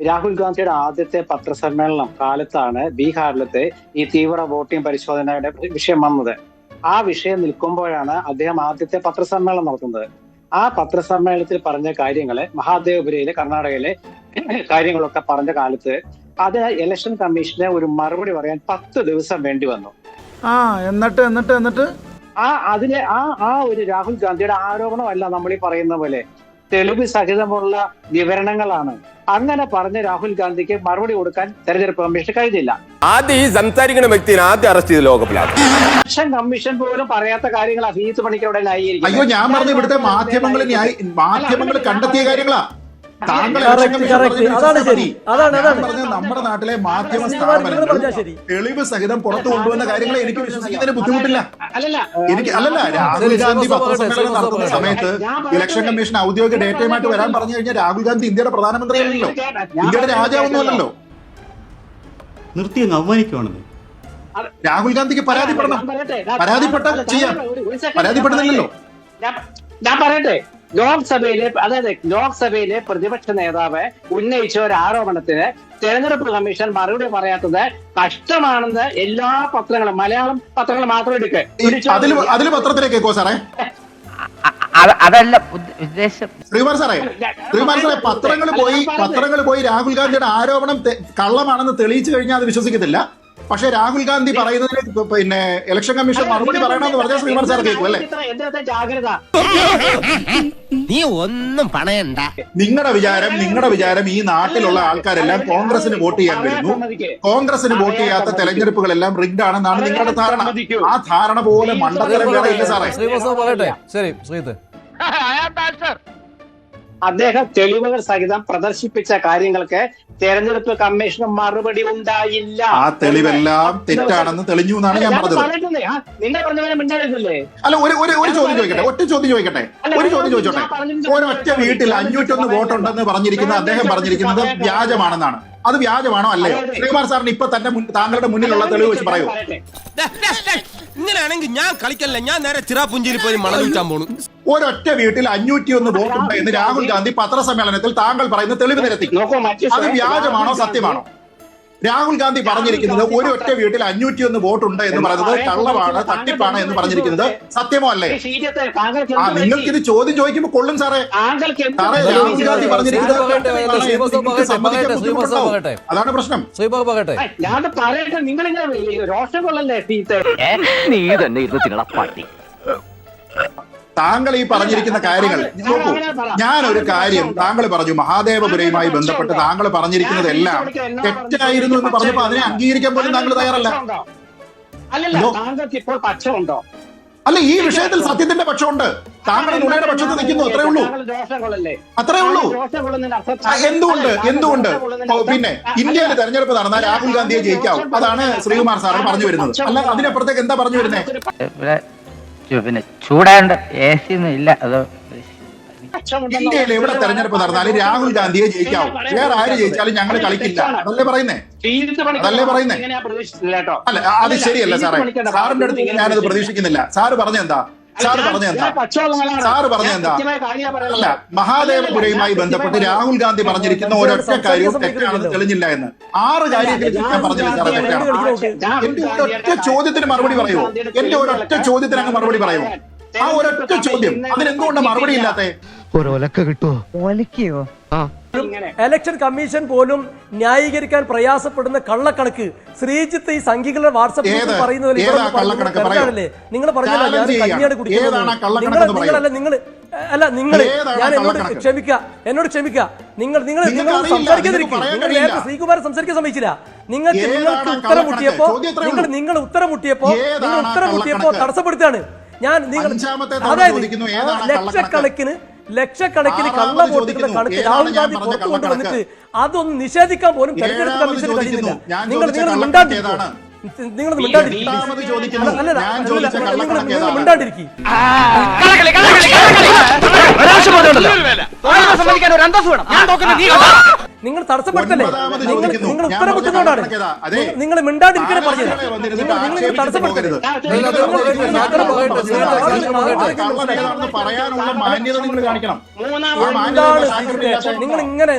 രാഹുൽ ഗാന്ധിയുടെ ആദ്യത്തെ പത്രസമ്മേളനം കാലത്താണ് ബീഹാറിലത്തെ ഈ തീവ്ര വോട്ടിംഗ് പരിശോധനയുടെ വിഷയം വന്നത്. ആ വിഷയം നിൽക്കുമ്പോഴാണ് അദ്ദേഹം ആദ്യത്തെ പത്രസമ്മേളനം നടത്തുന്നത്. ആ പത്രസമ്മേളനത്തിൽ പറഞ്ഞ കാര്യങ്ങള് മഹാദേവപുരയിലെ കർണാടകയിലെ കാര്യങ്ങളൊക്കെ പറഞ്ഞ കാലത്ത് അത് ഇലക്ഷൻ കമ്മീഷന് ഒരു മറുപടി പറയാൻ 10 ദിവസം വേണ്ടി വന്നു. എന്നിട്ട് ആ ഒരു രാഹുൽ ഗാന്ധിയുടെ ആരോപണമല്ല നമ്മൾ ഈ പറയുന്ന പോലെ, തെളിവ് സഹിതമുള്ള വിവരണങ്ങളാണ്. അങ്ങനെ പറഞ്ഞ രാഹുൽ ഗാന്ധിക്ക് മറുപടി കൊടുക്കാൻ തെരഞ്ഞെടുപ്പ് കമ്മീഷൻ കഴിഞ്ഞില്ല. ആദ്യം ഈ സംസാരിക്കുന്ന വ്യക്തിയെ ആദ്യം അറസ്റ്റ് ചെയ്ത് ലോകപ്പിലാണ്. ഇലക്ഷൻ കമ്മീഷൻ പോലും പറയാത്ത കാര്യങ്ങൾ അഭിജിത്ത് പണിക്കരുടെ ന്യായീകരിക്കും. അയ്യോ, ഞാൻ പറഞ്ഞ ഇവിടുത്തെ മാധ്യമങ്ങൾ കണ്ടെത്തിയ കാര്യങ്ങളാ. താങ്കൾ നമ്മുടെ നാട്ടിലെ മാധ്യമ സ്ഥാപനങ്ങൾ തെളിവ് സഹിതം പുറത്തു കൊണ്ടുവന്ന കാര്യങ്ങളെ എനിക്ക് വിശ്വസിക്കുന്നതിന് ബുദ്ധിമുട്ടില്ല. രാഹുൽ ഗാന്ധി പത്രസമ്മേളനം നടത്തുന്ന സമയത്ത് ഇലക്ഷൻ കമ്മീഷൻ ഔദ്യോഗിക ഡേറ്റയുമായിട്ട് വരാൻ പറഞ്ഞു കഴിഞ്ഞാൽ രാഹുൽ ഗാന്ധി ഇന്ത്യയുടെ പ്രധാനമന്ത്രിയല്ലല്ലോ, ഇന്ത്യയുടെ രാജാവൊന്നുമല്ലല്ലോ. നിർത്തി അവമാനിക്കുവാണെന്ന് രാഹുൽ ഗാന്ധിക്ക് പരാതിപ്പെടണം. പരാതിപ്പെട്ട ചെയ്യാം, പരാതിപ്പെടുന്നില്ലല്ലോ. ഞാൻ പറയട്ടെ, ലോക്സഭയിലെ പ്രതിപക്ഷ നേതാവ് ഉന്നയിച്ച ഒരു ആരോപണത്തിന് തെരഞ്ഞെടുപ്പ് കമ്മീഷൻ മറുപടി പറയാത്തത് കഷ്ടമാണെന്ന് എല്ലാ പത്രങ്ങളും, മലയാളം പത്രങ്ങൾ മാത്രം എടുക്കുക. അതിൽ പത്രത്തിലേക്ക് കേൾക്കോ സാറേ? അതല്ല ഉദ്ദേശം. ശ്രീകുമാർ സാറേ, പത്രങ്ങൾ പോയി രാഹുൽ ഗാന്ധിയുടെ ആരോപണം കള്ളമാണെന്ന് തെളിയിച്ചു കഴിഞ്ഞാൽ അത് വിശ്വസിക്കത്തില്ല. പക്ഷെ രാഹുൽ ഗാന്ധി പറയുന്നതിന് പിന്നെ ഇലക്ഷൻ കമ്മീഷൻ മറുപടി പറയണമെന്ന് പറഞ്ഞാൽ ശ്രീകുമാർ സാർ കേൾക്കും അല്ലേ? നീ ഒന്നും പണയണ്ട. നിങ്ങളുടെ വിചാരം ഈ നാട്ടിലുള്ള ആൾക്കാരെല്ലാം കോൺഗ്രസിന് വോട്ട് ചെയ്യാൻ വരുന്നു, കോൺഗ്രസിന് വോട്ട് ചെയ്യാത്ത തെരഞ്ഞെടുപ്പുകളെല്ലാം റിഗ്ഡ് ആണെന്നാണ് നിങ്ങളുടെ ധാരണ. ആ ധാരണ പോലെ മണ്ടത്തരം വേറെ ഇല്ല സാറേ. അദ്ദേഹം തെളിവുകൾ സഹിതം പ്രദർശിപ്പിച്ച കാര്യങ്ങൾക്ക് തെരഞ്ഞെടുപ്പ് കമ്മീഷന് മറുപടി ഉണ്ടായില്ല. ആ തെളിവെല്ലാം തെറ്റാണെന്ന് തെളിഞ്ഞു എന്നാണ് ഞാൻ പറഞ്ഞത്. നിങ്ങൾ പറഞ്ഞ മിണ്ടായിരുന്നില്ലേ? അല്ല, ഒരു ചോദ്യം ചോദിക്കട്ടെ, ഒറ്റ ചോദ്യം ചോദിച്ചോട്ടെ. ഒരൊറ്റ വീട്ടിൽ 501 വോട്ടുണ്ടെന്ന് പറഞ്ഞിരിക്കുന്ന അദ്ദേഹം പറഞ്ഞിരിക്കുന്നത് വ്യാജമാണെന്നാണ്. അത് വ്യാജമാണോ അല്ലയോ? ശ്രീകുമാർ സാറിന് ഇപ്പൊ തന്നെ താങ്കളുടെ മുന്നിലുള്ള തെളിവ് വെച്ച് പറയൂ. ഇങ്ങനെയാണെങ്കിൽ ഞാൻ കളിക്കല്ല, ഞാൻ നേരെ ചിറാപുഞ്ചിയിൽ പോയി മണം വിൽക്കാൻ പോണു. ഒരൊറ്റ വീട്ടിൽ 501 വോട്ടുണ്ട് എന്ന് രാഹുൽ ഗാന്ധി പത്രസമ്മേളനത്തിൽ താങ്കൾ പറയുന്ന തെളിവ് നിരത്തി. അത് വ്യാജമാണോ സത്യമാണോ? രാഹുൽ ഗാന്ധി പറഞ്ഞിരിക്കുന്നത് ഒരൊറ്റ വീട്ടിൽ 501 വോട്ടുണ്ട് എന്ന് പറയുന്നത് കള്ളമാണ്, തട്ടിപ്പാണ് എന്ന് പറഞ്ഞിരിക്കുന്നത് സത്യമോ അല്ലേ? നിങ്ങൾക്ക് ഇത് ചോദ്യം ചോദിക്കുമ്പോൾ കൊള്ളും സാറേ. രാഹുൽ ഗാന്ധി പറഞ്ഞിരിക്കുന്നത് അതാണ് പ്രശ്നം. നീ തന്നെ ഇത് തിളപ്പാട്ടി. താങ്കൾ ഈ പറഞ്ഞിരിക്കുന്ന കാര്യങ്ങൾ നോക്കൂ. ഞാനൊരു കാര്യം താങ്കൾ പറഞ്ഞു, മഹാദേവപുരയുമായി ബന്ധപ്പെട്ട് താങ്കൾ പറഞ്ഞിരിക്കുന്നത് എല്ലാം തെറ്റായിരുന്നു എന്ന് പറഞ്ഞപ്പോൾ അതിനെ അംഗീകരിക്കാൻ പോലും താങ്കൾ തയ്യാറല്ല. അല്ല, ഈ വിഷയത്തിൽ സത്യത്തിന്റെ പക്ഷമുണ്ട്, താങ്കൾ നുണയുടെ പക്ഷത്ത് നിൽക്കുന്നു. അത്രേ ഉള്ളൂ. എന്തുകൊണ്ട് പിന്നെ ഇന്ത്യയിൽ തെരഞ്ഞെടുപ്പ് നടന്നാൽ രാഹുൽ ഗാന്ധിയെ ജയിക്കാവും? അതാണ് ശ്രീകുമാർ സാർ പറഞ്ഞു വരുന്നത്. അല്ല, അതിനപ്പുറത്തേക്ക് എന്താ പറഞ്ഞു വരുന്നേ? പിന്നെ ചൂടാണ്ട് AC ഒന്നും ഇല്ല. അതോ ഇന്ത്യയിൽ എവിടെ തെരഞ്ഞെടുപ്പ് നടന്നാലും രാഹുൽ ഗാന്ധിയെ ജയിക്കാവും, വേറെ ആര് ജയിച്ചാലും ഞങ്ങൾ കളിക്കില്ല. അതല്ലേ പറയുന്നേ? അല്ല, അത് ശരിയല്ല സാറേ. സാറിന്റെ അടുത്ത് ഞാനത് പ്രതീക്ഷിക്കുന്നില്ല. സാറ് പറഞ്ഞെന്താ? അല്ല, മഹാദേവപുരയുമായി ബന്ധപ്പെട്ട് രാഹുൽ ഗാന്ധി പറഞ്ഞിരിക്കുന്ന ഒരൊറ്റ കാര്യവും തെറ്റാണെന്ന് തെളിഞ്ഞില്ല എന്ന് 6 കാര്യത്തിൽ ഞാൻ പറഞ്ഞില്ല സാറേ തെറ്റാണ്. എന്റെ ഒരൊറ്റ ചോദ്യത്തിന് മറുപടി പറയുമോ? എന്റെ ഒരൊറ്റ ചോദ്യത്തിന് അങ്ങ് മറുപടി പറയുമോ? ആ ഒരൊറ്റ ചോദ്യം, അതിനെന്തുകൊണ്ട് മറുപടി ഇല്ലാത്ത? ഇലക്ഷൻ കമ്മീഷൻ പോലും ന്യായീകരിക്കാൻ പ്രയാസപ്പെടുന്ന കള്ളക്കണക്ക് ശ്രീജിത്ത് ഈ സംഘികളുടെ വാട്സ്ആപ്പ് പറയുന്നത് നിങ്ങൾ പറഞ്ഞല്ലോ, ഞാൻ കഞ്ഞിയാണ് കുടിക്കുന്നത്. ഞാൻ എന്നോട് ക്ഷമിക്കുക. നിങ്ങൾ സംസാരിക്കാതിരിക്കും. നിങ്ങൾ നേരത്തെ ശ്രീകുമാരൻ സംസാരിക്കാൻ സമ്മതിച്ചില്ല. നിങ്ങൾക്ക് ഉത്തരം മുട്ടിയപ്പോ തടസ്സപ്പെടുത്താണ്. ലക്ഷക്കണക്കിന് കള്ള വോട്ടുകളുടെ കണക്ക് രാഹുൽ ഗാന്ധി പുറത്തു കൊണ്ടുവന്നിട്ട് അതൊന്നും നിഷേധിക്കാൻ പോലും തെരഞ്ഞെടുപ്പ് കമ്മീഷന് കഴിയുന്നില്ല. നിങ്ങൾ മിണ്ടാണ്ടിരിക്കും. നിങ്ങൾ തടസ്സപ്പെടുത്തല്ലേ? ഒൻപതാമത് നിങ്ങൾ ചോദിക്കുന്നു. നിങ്ങൾ ഞാൻ ഉത്തരം പറഞ്ഞ മുട്ടുന്നോണ്ടാണ് കണക്കേതാ? അതെ. നിങ്ങൾ മിണ്ടാണ്ടിരിക്കണേ പറഞ്ഞത്. ആളുകളെ വന്നിരുന്നിട്ട് നിങ്ങൾ തടസ്സപ്പെടുത്തരുത്. കള്ളമേതാണെന്ന് പറയാനുള്ള മാന്യത നിങ്ങൾ കാണിക്കണം. നിങ്ങൾ ഇങ്ങനെ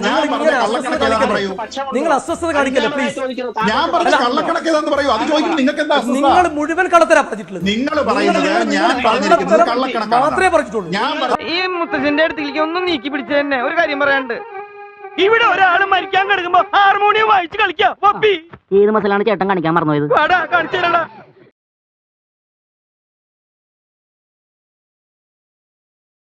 നിങ്ങൾ അസ്വസ്ഥത കാണിക്കല്ലേ പ്ലീസ്. ഞാൻ പറഞ്ഞ കള്ളക്കണക്കേതാന്ന് പറയൂ. അത് ചോദിക്കുന്നത് നിങ്ങൾക്ക് എന്താ? നിങ്ങൾ മുഴുവൻ കള്ളത്തരാ പറഞ്ഞിട്ടുള്ളത്. നിങ്ങൾ പറയുന്നത് ഞാൻ പറഞ്ഞിരിക്കുന്നത് കള്ളക്കണക്കാണ്. മാത്രമേ പറഞ്ഞിട്ടുള്ളൂ. ഞാൻ ഈ മുത്തച്ഛന്റെ അടുത്തേക്ക് ഒന്നും നീക്കി പിടിച്ച തന്നെ ഒരു കാര്യം പറയാണ്ട്. ഇവിടെ ഒരാള് മരിക്കാൻ കിടക്കുമ്പോ ഹാർമോണിയം വായിച്ച് കളിക്കാം. ഏത് മസലാണ് ചേട്ടൻ കാണിക്കാൻ മറന്നുപോയത്? കാണിച്ചു തരണ്ട.